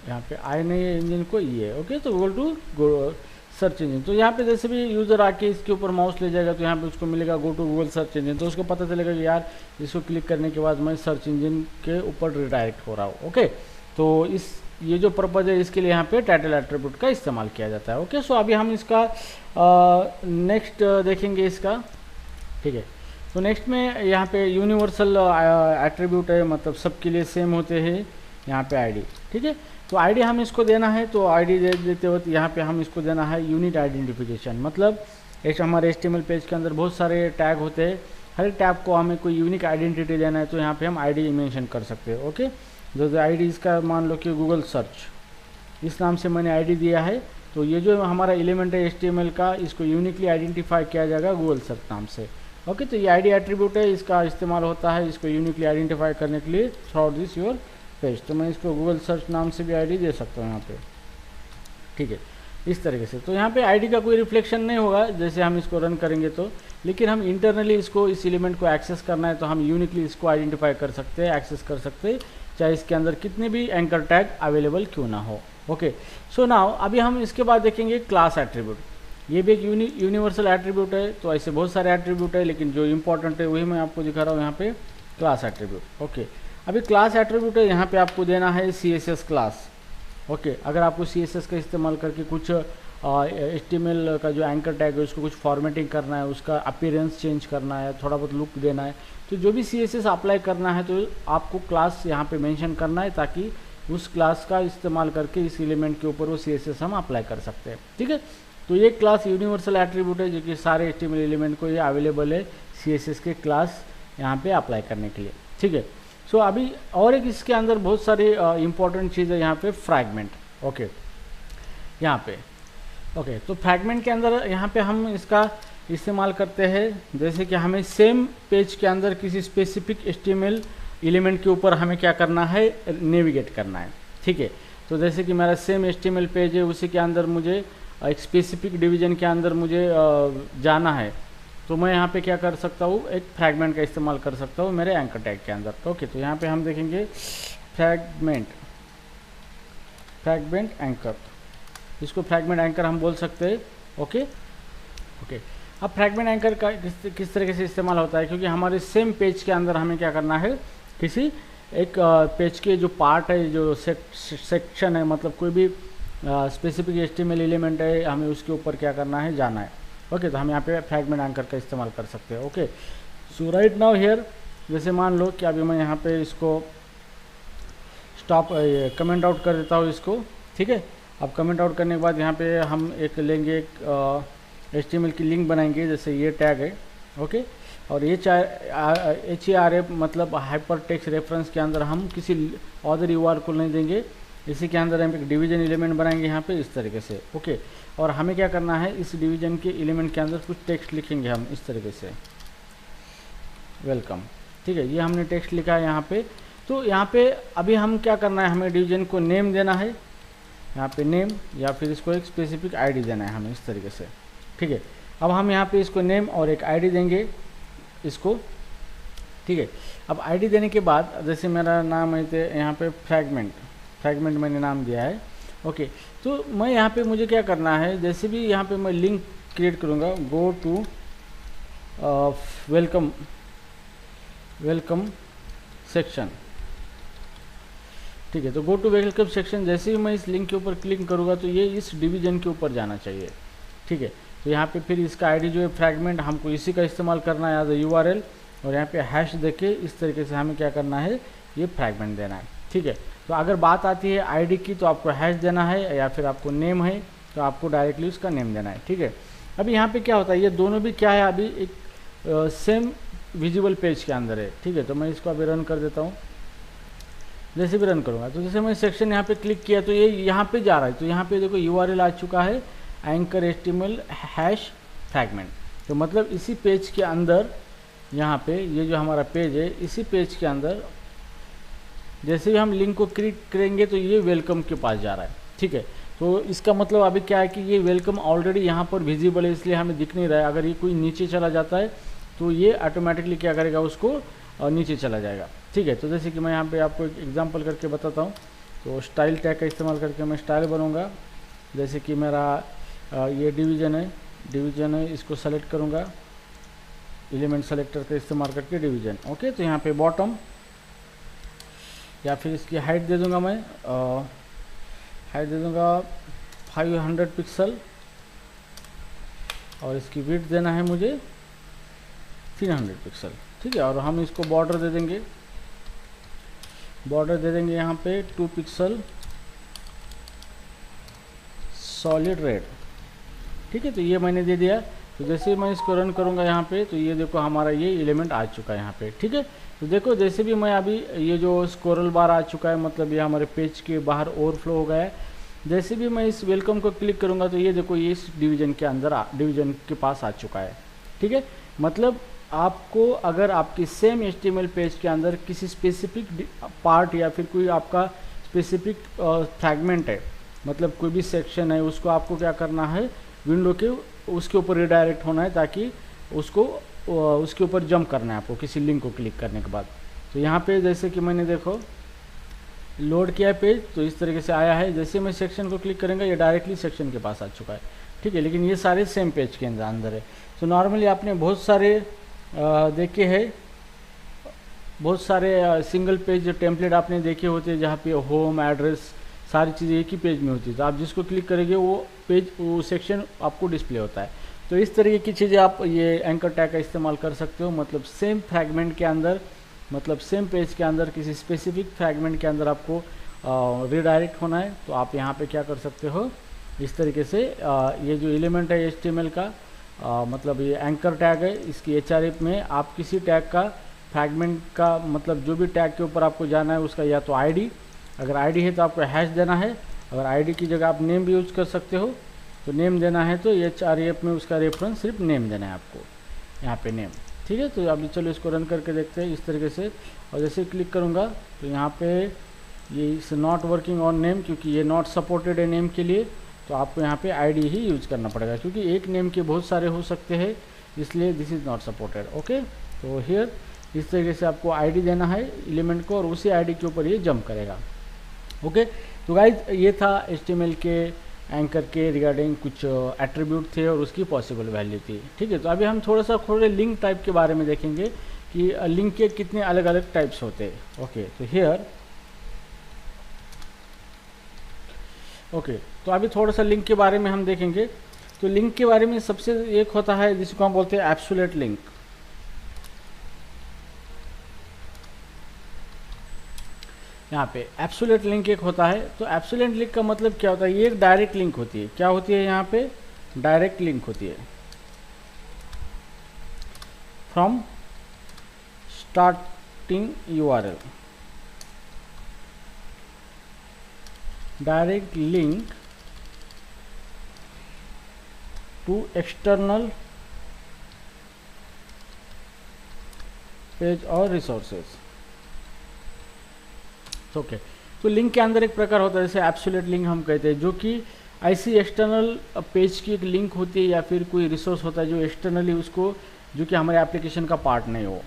Speaker 1: यहाँ पे आए नहीं है इंजन को, ये ओके। तो गो सर्च इंजन, तो यहाँ पे जैसे भी यूज़र आके इसके ऊपर माउस ले जाएगा तो यहाँ पे उसको मिलेगा go to Google search engine, तो उसको पता चलेगा कि यार इसको क्लिक करने के बाद मैं सर्च इंजन के ऊपर रिडायरेक्ट हो रहा हूँ। ओके, तो ये जो पर्पज़ है इसके लिए यहाँ पे टाइटल एट्रीब्यूट का इस्तेमाल किया जाता है। ओके, सो अभी हम इसका नेक्स्ट देखेंगे इसका। ठीक है, तो नेक्स्ट में यहाँ पे यूनिवर्सल एट्रीब्यूट है, मतलब सबके लिए सेम होते हैं यहाँ पे आईडी। ठीक है, तो आईडी हम इसको देना है, तो आईडी देते वक्त यहाँ पे हम इसको देना है यूनिक आइडेंटिफिकेशन। मतलब एक हमारे HTML पेज के अंदर बहुत सारे टैग होते हैं, हर एक टैग को हमें कोई यूनिक आइडेंटिटी देना है, तो यहाँ पे हम आईडी मेंशन कर सकते हैं। ओके, जैसे आईडी इसका मान लो कि गूगल सर्च, इस नाम से मैंने आईडी दिया है, तो ये जो हमारा एलिमेंट है HTML का, इसको यूनिकली आइडेंटिफाई किया जाएगा गूगल सर्च नाम से। ओके, तो ये आईडी एट्रीब्यूट है, इसका इस्तेमाल होता है इसको यूनिकली आइडेंटिफाई करने के लिए थ्रू दिस योर पेज। तो मैं इसको गूगल सर्च नाम से भी आईडी दे सकता हूँ यहाँ पे। ठीक है, इस तरीके से। तो यहाँ पे आईडी का कोई रिफ्लेक्शन नहीं होगा जैसे हम इसको रन करेंगे तो, लेकिन हम इंटरनली इसको, इस एलिमेंट को एक्सेस करना है तो हम यूनिकली इसको आइडेंटिफाई कर सकते हैं, एक्सेस कर सकते हैं, चाहे इसके अंदर कितने भी एंकर टैग अवेलेबल क्यों ना हो। ओके, सो नाउ अभी हम इसके बाद देखेंगे क्लास एट्रीब्यूट। ये भी एक यूनिवर्सल एट्रीब्यूट है, तो ऐसे बहुत सारे एट्रीब्यूट है, लेकिन जो इंपॉर्टेंट है वही मैं आपको दिखा रहा हूँ यहाँ पे, क्लास एट्रीब्यूट। ओके, अभी क्लास एट्रीब्यूट है, यहाँ पे आपको देना है CSS क्लास। ओके, अगर आपको CSS का इस्तेमाल करके कुछ HTML का जो एंकर टैग है उसको कुछ फॉर्मेटिंग करना है, उसका अपीयरेंस चेंज करना है, थोड़ा बहुत लुक देना है, तो जो भी CSS अप्लाई करना है तो आपको क्लास यहाँ पे मेंशन करना है, ताकि उस क्लास का इस्तेमाल करके इस एलिमेंट के ऊपर वो CSS हम अप्लाई कर सकते हैं। ठीक है, तो ये क्लास यूनिवर्सल एट्रीब्यूट है जो कि सारे HTML एलिमेंट को ये अवेलेबल है CSS के क्लास यहाँ पे अप्लाई करने के लिए। ठीक है, सो अभी और एक इसके अंदर बहुत सारी इंपॉर्टेंट चीज़ है यहाँ पे, फ्रैगमेंट। ओके, यहाँ पे ओके, तो फ्रैगमेंट के अंदर यहाँ पे हम इसका इस्तेमाल करते हैं, जैसे कि हमें सेम पेज के अंदर किसी स्पेसिफिक HTML एलिमेंट के ऊपर हमें क्या करना है, नेविगेट करना है। ठीक है, तो जैसे कि मेरा सेम HTML पेज है, उसी के अंदर मुझे एक स्पेसिफिक डिवीजन के अंदर मुझे जाना है, तो मैं यहाँ पे क्या कर सकता हूँ, एक फ्रैगमेंट का इस्तेमाल कर सकता हूँ मेरे एंकर टैग के अंदर। ओके, तो यहाँ पे हम देखेंगे फ्रैगमेंट एंकर, इसको फ्रैगमेंट एंकर हम बोल सकते हैं। ओके, अब फ्रैगमेंट एंकर का किस तरीके से इस्तेमाल होता है, क्योंकि हमारे सेम पेज के अंदर हमें क्या करना है, किसी एक पेज के जो पार्ट है, जो सेक्शन है, मतलब कोई भी स्पेसिफिक HTML एलिमेंट है, हमें उसके ऊपर क्या करना है, जाना है। ओके, तो हम यहाँ पे फ्रैगमेंट एंकर का इस्तेमाल कर सकते हैं। Okay, so right now here, जैसे मान लो कि अभी मैं यहाँ पे इसको स्टॉप कमेंट आउट कर देता हूँ इसको, ठीक है। अब कमेंट आउट करने के बाद यहाँ पे हम एक लेंगे, एक HTML की लिंक बनाएंगे, जैसे ये टैग है, ओके। और HARF मतलब हाइपर टेक्स्ट रेफरेंस के अंदर हम किसी अदर URL को नहीं देंगे, इसी के अंदर हम एक डिवीजन एलिमेंट बनाएंगे यहाँ पे इस तरीके से, ओके। और हमें क्या करना है, इस डिवीजन के एलिमेंट के अंदर कुछ टेक्स्ट लिखेंगे हम इस तरीके से, वेलकम, ठीक है। ये हमने टेक्स्ट लिखा है यहाँ पे। तो यहाँ पे अभी हम क्या करना है, हमें डिवीजन को नेम देना है, यहाँ पे नेम, या फिर इसको एक स्पेसिफिक ID देना है हमें इस तरीके से, ठीक है। अब हम यहाँ पे इसको नेम और एक ID देंगे इसको, ठीक है। अब ID देने के बाद जैसे मेरा नाम है तो यहाँ पे फ्रैगमेंट मैंने नाम दिया है, ओके। तो मैं यहाँ पे मुझे क्या करना है, जैसे भी यहाँ पे मैं लिंक क्रिएट करूँगा, गो टू वेलकम सेक्शन, ठीक है। तो गो टू वेलकम सेक्शन, जैसे ही मैं इस लिंक के ऊपर क्लिक करूँगा तो ये इस डिवीजन के ऊपर जाना चाहिए, ठीक है। तो यहाँ पे फिर इसका ID जो है फ्रैगमेंट, हमको इसी का इस्तेमाल करना है एज ए URL, और यहाँ पे हैश देके इस तरीके से हमें क्या करना है, ये फ्रैगमेंट देना है, ठीक है। तो अगर बात आती है ID की तो आपको हैश देना है, या फिर आपको नेम है तो आपको डायरेक्टली उसका नेम देना है, ठीक है। अभी यहाँ पे क्या होता है, ये दोनों भी क्या है, अभी एक सेम विजिबल पेज के अंदर है, ठीक है। तो मैं इसको अभी रन कर देता हूँ। जैसे भी रन करूँगा तो जैसे मैं सेक्शन यहाँ पे क्लिक किया तो ये यहाँ पे जा रहा है, तो यहाँ पे देखो URL आ चुका है एंकर HTML हैश फ्रैगमेंट। तो मतलब इसी पेज के अंदर, यहाँ पे ये जो हमारा पेज है, इसी पेज के अंदर जैसे ही हम लिंक को क्लिक करेंगे तो ये वेलकम के पास जा रहा है, ठीक है। तो इसका मतलब अभी क्या है कि ये वेलकम ऑलरेडी यहाँ पर विजिबल है, इसलिए हमें दिख नहीं रहा है। अगर ये कोई नीचे चला जाता है तो ये ऑटोमेटिकली क्या करेगा, उसको नीचे चला जाएगा, ठीक है। तो जैसे कि मैं यहाँ पे आपको एक एग्जांपल करके बताता हूँ। तो स्टाइल टैग का इस्तेमाल करके मैं स्टाइल बनूँगा, जैसे कि मेरा ये डिवीज़न है, इसको सेलेक्ट करूँगा, एलिमेंट सेलेक्टर का इस्तेमाल करके डिवीज़न, ओके। तो यहाँ पे बॉटम, या फिर इसकी हाइट दे दूँगा मैं, हाइट दे दूँगा 500 पिक्सल, और इसकी विड्थ देना है मुझे 300 पिक्सल, ठीक है। और हम इसको बॉर्डर दे देंगे, यहाँ पे 2 पिक्सल सॉलिड रेड, ठीक है। तो ये मैंने दे दिया। तो जैसे मैं इसको रन करूँगा यहाँ पे, तो ये देखो हमारा ये एलिमेंट आ चुका है यहाँ पे, ठीक है। तो देखो जैसे भी मैं अभी ये जो स्क्रोल बार आ चुका है, मतलब ये हमारे पेज के बाहर ओवरफ्लो हो गया है। जैसे भी मैं इस वेलकम को क्लिक करूँगा तो ये देखो ये इस डिवीज़न के अंदर डिवीज़न के पास आ चुका है, ठीक है। मतलब आपको अगर आपकी सेम HTML पेज के अंदर किसी स्पेसिफिक पार्ट या फिर कोई आपका स्पेसिफिक फ्रैगमेंट है, मतलब कोई भी सेक्शन है, उसको आपको क्या करना है, विंडो के उसके ऊपर रिडायरेक्ट होना है, ताकि उसको उसके ऊपर जंप करना है आपको किसी लिंक को क्लिक करने के बाद। तो यहाँ पे जैसे कि मैंने देखो लोड किया है पेज, तो इस तरीके से आया है। जैसे मैं सेक्शन को क्लिक करेंगे ये डायरेक्टली सेक्शन के पास आ चुका है, ठीक है। लेकिन ये सारे सेम पेज के अंदर है। तो नॉर्मली आपने बहुत सारे देखे हैं, बहुत सारे सिंगल पेज टेम्पलेट आपने देखे होते हैं, जहाँ पे होम, एड्रेस, सारी चीज़ें एक ही पेज में होती है। तो आप जिसको क्लिक करेंगे वो पेज, वो सेक्शन आपको डिस्प्ले होता है। तो इस तरीके की चीज़ें आप ये एंकर टैग का इस्तेमाल कर सकते हो, मतलब सेम फ्रैगमेंट के अंदर, मतलब सेम पेज के अंदर किसी स्पेसिफिक फ्रैगमेंट के अंदर आपको रिडायरेक्ट होना है। तो आप यहाँ पे क्या कर सकते हो, इस तरीके से ये जो एलिमेंट है HTML का, मतलब ये एंकर टैग है, इसकी HRF में आप किसी टैग का फ्रैगमेंट का, मतलब जो भी टैग के ऊपर आपको जाना है उसका या तो ID, अगर ID है तो आपको हैश देना है, अगर ID की जगह आप नेम भी यूज कर सकते हो। तो नेम देना है तो HRF में उसका रेफरेंस सिर्फ नेम देना है आपको, यहाँ पे नेम, ठीक है। तो अभी चलो इसको रन करके देखते हैं इस तरीके से। और जैसे क्लिक करूँगा तो यहाँ पे ये इस नॉट वर्किंग ऑन नेम, क्योंकि ये नॉट सपोर्टेड है नेम के लिए। तो आपको यहाँ पे ID ही यूज करना पड़ेगा, क्योंकि एक नेम के बहुत सारे हो सकते हैं, इसलिए this is not supported, okay. तो हियर इस तरीके से आपको ID देना है एलिमेंट को, और उसी ID के ऊपर ये जंप करेगा, ओके। तो गाइज ये था HTML के एंकर के रिगार्डिंग कुछ एट्रीब्यूट थे और उसकी पॉसिबल वैल्यू थी, ठीक है। तो अभी हम थोड़े लिंक टाइप के बारे में देखेंगे कि लिंक के कितने अलग अलग टाइप्स होते हैं, ओके। तो हियर ओके, तो अभी थोड़ा सा लिंक के बारे में हम देखेंगे। तो लिंक के बारे में सबसे एक होता है जिसको हम बोलते हैं एब्सोल्यूट लिंक, यहाँ पे एब्सोल्यूट लिंक एक होता है। तो एब्सोल्यूट लिंक का मतलब क्या होता है, ये एक डायरेक्ट लिंक होती है। क्या होती है यहाँ पे, डायरेक्ट लिंक होती है from starting URL, direct link to external page और रिसोर्सेज। ओके, तो लिंक के अंदर एक प्रकार होता है जैसे एब्सोल्यूट लिंक हम कहते हैं, जो कि ऐसी एक्सटर्नल पेज की एक लिंक होती है या फिर कोई रिसोर्स होता है जो एक्सटर्नली उसको, जो कि हमारे एप्लीकेशन का पार्ट नहीं हो,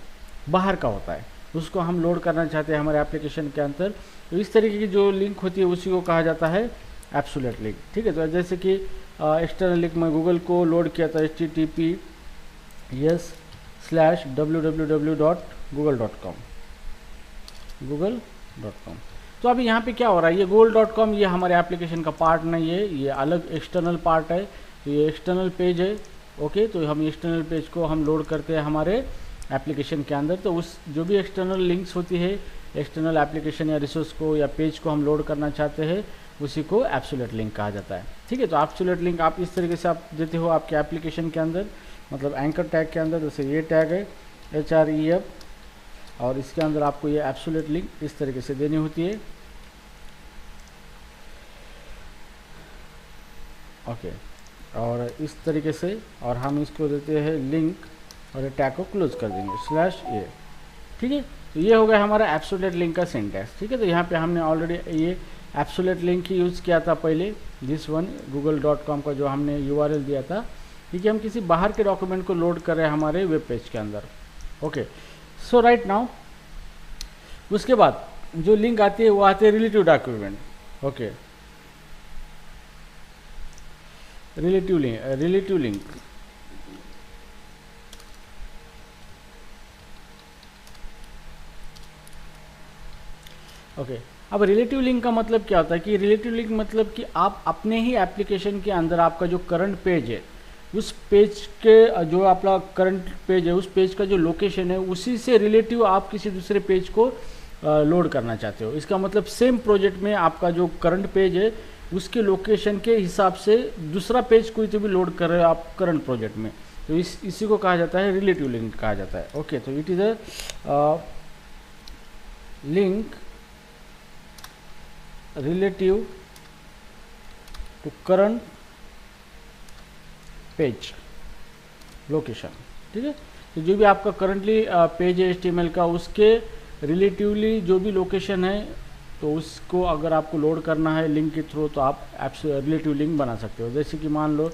Speaker 1: बाहर का होता है, उसको हम लोड करना चाहते हैं हमारे एप्लीकेशन के अंदर। तो इस तरीके की जो लिंक होती है उसी को कहा जाता है एब्सोल्यूट लिंक। ठीक है, तो जैसे कि एक्सटर्नल लिंक में गूगल को लोड किया था https://www.google.com। तो अभी यहाँ पे क्या हो रहा है, ये google.com ये हमारे एप्लीकेशन का पार्ट नहीं है, ये अलग एक्सटर्नल पार्ट है। तो ये एक्सटर्नल पेज है। ओके, तो हम एक्सटर्नल पेज को हम लोड करते हैं हमारे एप्लीकेशन के अंदर। तो उस जो भी एक्सटर्नल लिंक्स होती है, एक्सटर्नल एप्लीकेशन या रिसोर्स को या पेज को हम लोड करना चाहते हैं, उसी को एब्सोल्यूट लिंक कहा जाता है। ठीक है, तो एब्सोल्यूट लिंक आप इस तरीके से आप देते हो आपके एप्लीकेशन के अंदर, मतलब एंकर टैग के अंदर। जैसे ये टैग है HREF, और इसके अंदर आपको ये एब्सोल्यूट लिंक इस तरीके से देनी होती है। ओके, और इस तरीके से, और हम इसको देते हैं लिंक, और ये टैग को क्लोज कर देंगे /a। ठीक है, तो ये हो गया हमारा एब्सोल्यूट लिंक का सिंटैक्स। ठीक है, तो यहाँ पे हमने ऑलरेडी ये एब्सोल्यूट लिंक ही यूज़ किया था पहले, दिस वन google.com का जो हमने URL दिया था। ठीक है, हम किसी बाहर के डॉक्यूमेंट को लोड कर रहे हैं हमारे वेब पेज के अंदर। ओके, सो राइट नाउ उसके बाद जो लिंक आती है वो आती है relative document. Okay, relative link okay, अब रिलेटिव लिंक का मतलब क्या होता है कि रिलेटिव लिंक मतलब कि आप अपने ही एप्लीकेशन के अंदर आपका जो करंट पेज है, उस पेज के जो आपका करंट पेज है, उस पेज का जो लोकेशन है, उसी से रिलेटिव आप किसी दूसरे पेज को लोड करना चाहते हो। इसका मतलब सेम प्रोजेक्ट में आपका जो करंट पेज है उसके लोकेशन के हिसाब से दूसरा पेज कोई तो भी लोड कर रहे हो आप करंट प्रोजेक्ट में, तो इसी को कहा जाता है रिलेटिव लिंक कहा जाता है। ओके, तो it is a link relative to current page location. ठीक है, तो जो भी आपका करंटली पेज है HTML का, उसके रिलेटिवली जो भी लोकेशन है, तो उसको अगर आपको लोड करना है लिंक के थ्रू, तो आप रिलेटिव लिंक बना सकते हो। जैसे कि मान लो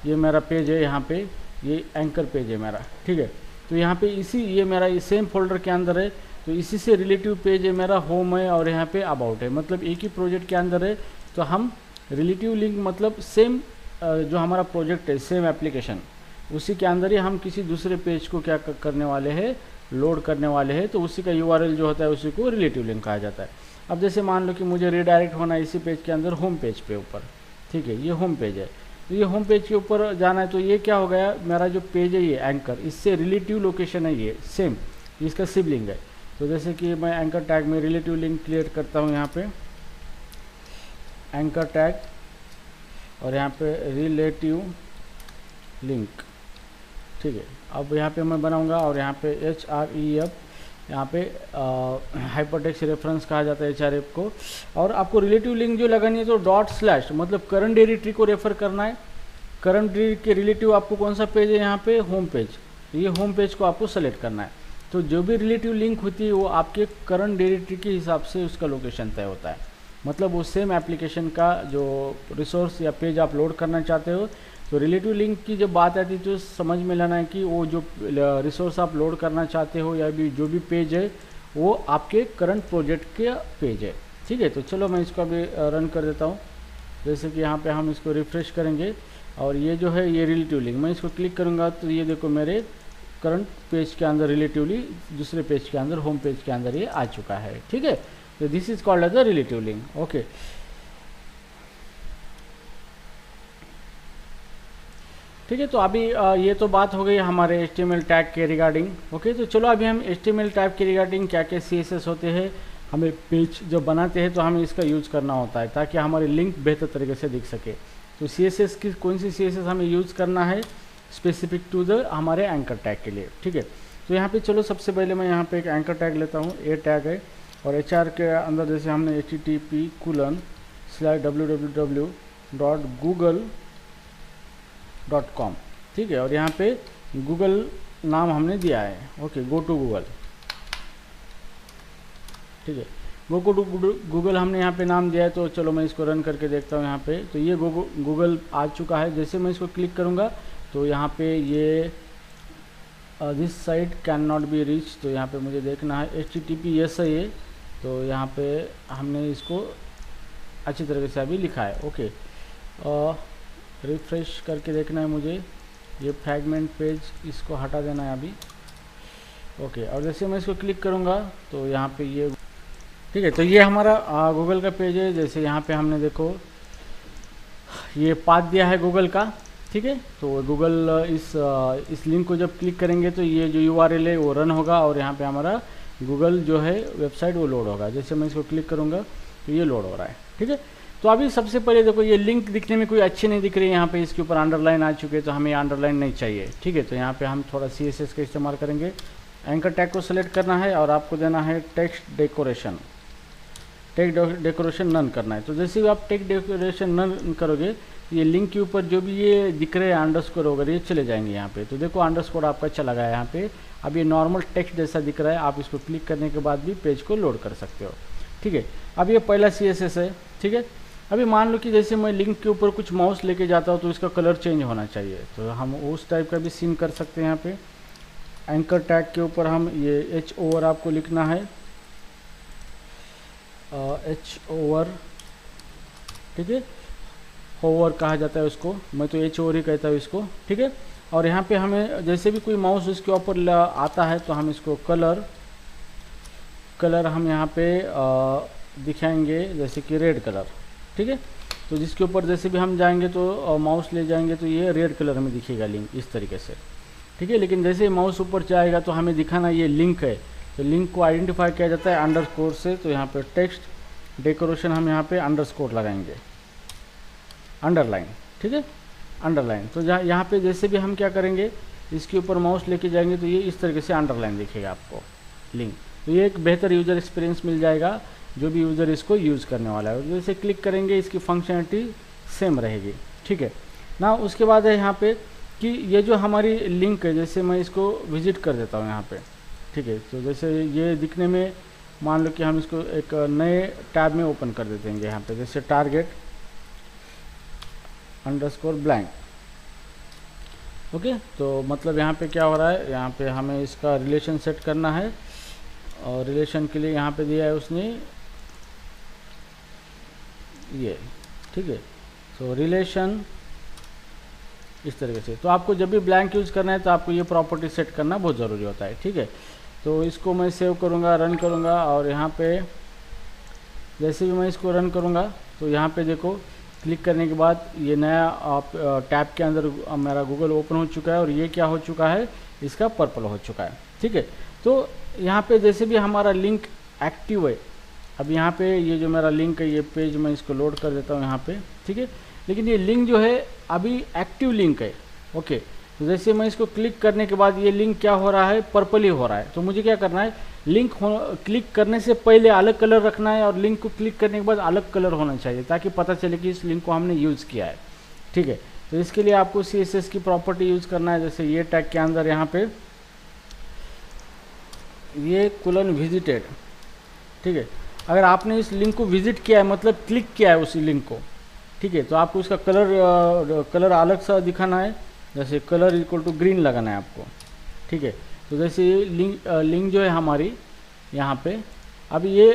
Speaker 1: ये मेरा पेज है, यहाँ पे ये एंकर पेज है मेरा। ठीक है, तो यहाँ पे ये मेरा सेम फोल्डर के अंदर है, तो इसी से रिलेटिव पेज है मेरा होम है, और यहाँ पे अबाउट है, मतलब एक ही प्रोजेक्ट के अंदर है। तो हम रिलेटिव लिंक मतलब सेम जो हमारा प्रोजेक्ट है, सेम एप्लीकेशन, उसी के अंदर ही हम किसी दूसरे पेज को क्या करने वाले हैं, लोड करने वाले हैं। तो उसी का URL जो होता है उसी को रिलेटिव लिंक कहा जाता है। अब जैसे मान लो कि मुझे रिडायरेक्ट होना है इसी पेज के अंदर होम पेज पे ऊपर। ठीक है, ये होम पेज है, तो ये होम पेज के ऊपर जाना है। तो ये क्या हो गया, मेरा जो पेज है ये एंकर, इससे रिलेटिव लोकेशन है ये सेम, इसका सिबलिंग है। तो जैसे कि मैं एंकर टैग में रिलेटिव लिंक क्रिएट करता हूँ, यहाँ पे एंकर टैग, और यहाँ पे रिलेटिव लिंक। ठीक है, अब यहाँ पे मैं बनाऊंगा, और यहाँ पे HREF, यहाँ पे हाइपरटेक्स्ट रेफरेंस कहा जाता है HREF को। और आपको रिलेटिव लिंक जो लगानी है तो // मतलब करंट डायरेक्टरी को रेफर करना है। करंट डायरेक्टरी के रिलेटिव आपको कौन सा पेज है, यहाँ पे होम पेज, तो ये होम पेज को आपको सेलेक्ट करना है। तो जो भी रिलेटिव लिंक होती है वो आपके करंट डायरेक्टरी के हिसाब से उसका लोकेशन तय होता है। मतलब वो सेम एप्लीकेशन का जो रिसोर्स या पेज आप लोड करना चाहते हो, तो रिलेटिव लिंक की जब बात आती है तो समझ में लाना है कि वो जो रिसोर्स आप लोड करना चाहते हो या भी जो भी पेज है वो आपके करंट प्रोजेक्ट के पेज है। ठीक है, तो चलो मैं इसको अभी रन कर देता हूँ। जैसे कि यहाँ पे हम इसको रिफ़्रेश करेंगे, और ये जो है ये रिलेटिव लिंक, मैं इसको क्लिक करूँगा तो ये देखो मेरे करंट पेज के अंदर रिलेटिवली दूसरे पेज के अंदर, होम पेज के अंदर ये आ चुका है। ठीक है, तो this is called as a relative link. Okay, ठीक है, तो अभी ये तो बात हो गई हमारे HTML टैग के रिगार्डिंग। ओके, तो चलो अभी हम HTML टैग के रिगार्डिंग क्या क्या CSS होते हैं हमें पेज जब बनाते हैं तो हमें इसका यूज़ करना होता है ताकि हमारी लिंक बेहतर तरीके से दिख सके। तो CSS की कौन सी CSS हमें यूज़ करना है स्पेसिफिक टू द हमारे एंकर टैग के लिए, ठीक है। तो यहाँ पे चलो सबसे पहले मैं यहाँ पे एक एंकर टैग लेता हूँ, ए टैग है, और HR के अंदर जैसे हमने http://www.google.com, ठीक है, और यहाँ पे गूगल नाम हमने दिया है, ओके, गो टू गूगल, ठीक है, गो टू गूगल हमने यहाँ पे नाम दिया है। तो चलो मैं इसको रन करके देखता हूँ यहाँ पे। तो ये गूगल आ चुका है। जैसे मैं इसको क्लिक करूँगा तो यहाँ पे ये this site can not be reach, तो यहाँ पे मुझे देखना है HTTP यस है ये, तो यहाँ पे हमने इसको अच्छी तरीके से अभी लिखा है, ओके। रिफ्रेश करके देखना है मुझे, ये फ्रैगमेंट पेज इसको हटा देना है अभी, ओके। और जैसे मैं इसको क्लिक करूँगा तो यहाँ पे ये, ठीक है, तो ये हमारा गूगल का पेज है। जैसे यहाँ पे हमने देखो ये पाथ दिया है गूगल का, ठीक है। तो गूगल इस लिंक को जब क्लिक करेंगे तो ये जो URL है वो रन होगा और यहाँ पे हमारा गूगल जो है वेबसाइट वो लोड होगा। जैसे मैं इसको क्लिक करूँगा तो ये लोड हो रहा है, ठीक है। तो अभी सबसे पहले देखो ये लिंक दिखने में कोई अच्छी नहीं दिख रही है, यहाँ पे इसके ऊपर अंडरलाइन आ चुके हैं, तो हमें अंडरलाइन नहीं चाहिए, ठीक है। तो यहाँ पे हम थोड़ा CSS का इस्तेमाल करेंगे। एंकर टैग को सेलेक्ट करना है और आपको देना है text decoration, text decoration none करना है। तो जैसे भी आप टेक्स्ट डेकोरेशन नन करोगे ये लिंक के ऊपर जो भी ये दिख रहे हैं अंडरस्कोर वगैरह ये चले जाएंगे यहाँ पे। तो देखो अंडरस्कोर आपका चला गया यहाँ पे। अब ये नॉर्मल टेक्स्ट जैसा दिख रहा है, आप इसको क्लिक करने के बाद भी पेज को लोड कर सकते हो, ठीक है। अब ये पहला CSS है, ठीक है। अभी मान लो कि जैसे मैं लिंक के ऊपर कुछ माउस लेके जाता हूँ तो इसका कलर चेंज होना चाहिए, तो हम उस टाइप का भी सीन कर सकते हैं। यहाँ पे एंकर टैग के ऊपर हम ये H ओवर आपको लिखना है, H ओवर, ठीक है, होवर कहा जाता है उसको, मैं तो H ओवर ही कहता हूँ इसको, ठीक है। और यहाँ पे हमें जैसे भी कोई माउस उसके ऊपर आता है तो हम इसको कलर हम यहाँ पे दिखाएंगे, जैसे कि रेड कलर, ठीक है। तो जिसके ऊपर जैसे भी हम जाएंगे तो माउस ले जाएंगे तो ये रेड कलर में दिखेगा लिंक इस तरीके से, ठीक है। लेकिन जैसे माउस ऊपर जाएगा तो हमें दिखाना ये लिंक है, तो लिंक को आइडेंटिफाई किया जाता है अंडरस्कोर से। तो यहाँ पे टेक्स्ट डेकोरेशन हम यहाँ पे अंडरस्कोर लगाएंगे, अंडरलाइन, ठीक है, अंडरलाइन। तो यहाँ पे जैसे भी हम क्या करेंगे इसके ऊपर माउस लेके जाएंगे तो ये इस तरीके से अंडरलाइन दिखेगा आपको लिंक। तो ये एक बेहतर यूज़र एक्सपीरियंस मिल जाएगा जो भी यूज़र इसको यूज़ करने वाला है। जैसे क्लिक करेंगे इसकी फंक्शनलिटी सेम रहेगी, ठीक है ना। उसके बाद है यहाँ पे कि ये जो हमारी लिंक है, जैसे मैं इसको विजिट कर देता हूँ यहाँ पे, ठीक है। तो जैसे ये दिखने में मान लो कि हम इसको एक नए टैब में ओपन कर देते हैं यहाँ पे, जैसे टारगेट अंडरस्कोर ब्लैंक, ओके। तो मतलब यहाँ पे क्या हो रहा है, यहाँ पे हमें इसका रिलेशन सेट करना है और रिलेशन के लिए यहाँ पे दिया है उसने ये, ठीक है। तो रिलेशन इस तरीके से। तो आपको जब भी ब्लैंक यूज़ करना है तो आपको ये प्रॉपर्टी सेट करना बहुत ज़रूरी होता है, ठीक है। तो इसको मैं सेव करूँगा, रन करूँगा, और यहाँ पे जैसे भी मैं इसको रन करूँगा तो यहाँ पे देखो क्लिक करने के बाद ये नया आप टैब के अंदर मेरा गूगल ओपन हो चुका है और ये क्या हो चुका है, इसका पर्पल हो चुका है, ठीक है। तो यहाँ पे जैसे भी हमारा लिंक एक्टिव है, अब यहाँ पे ये जो मेरा लिंक है ये पेज मैं इसको लोड कर देता हूँ यहाँ पे, ठीक है। लेकिन ये लिंक जो है अभी एक्टिव लिंक है, ओके। तो जैसे मैं इसको क्लिक करने के बाद ये लिंक क्या हो रहा है, पर्पल ही हो रहा है। तो मुझे क्या करना है, लिंक क्लिक करने से पहले अलग कलर रखना है और लिंक को क्लिक करने के बाद अलग कलर होना चाहिए ताकि पता चले कि इस लिंक को हमने यूज़ किया है, ठीक है। तो इसके लिए आपको CSS की प्रॉपर्टी यूज़ करना है। जैसे ये टैग के अंदर यहाँ पे ये कुलन विजिटेड, ठीक है। अगर आपने इस लिंक को विजिट किया है मतलब क्लिक किया है उसी लिंक को, ठीक है, तो आपको इसका कलर अलग सा दिखाना है। जैसे कलर इक्वल टू ग्रीन लगाना है आपको, ठीक है। तो जैसे ये लिंक जो है हमारी यहाँ पे, अब ये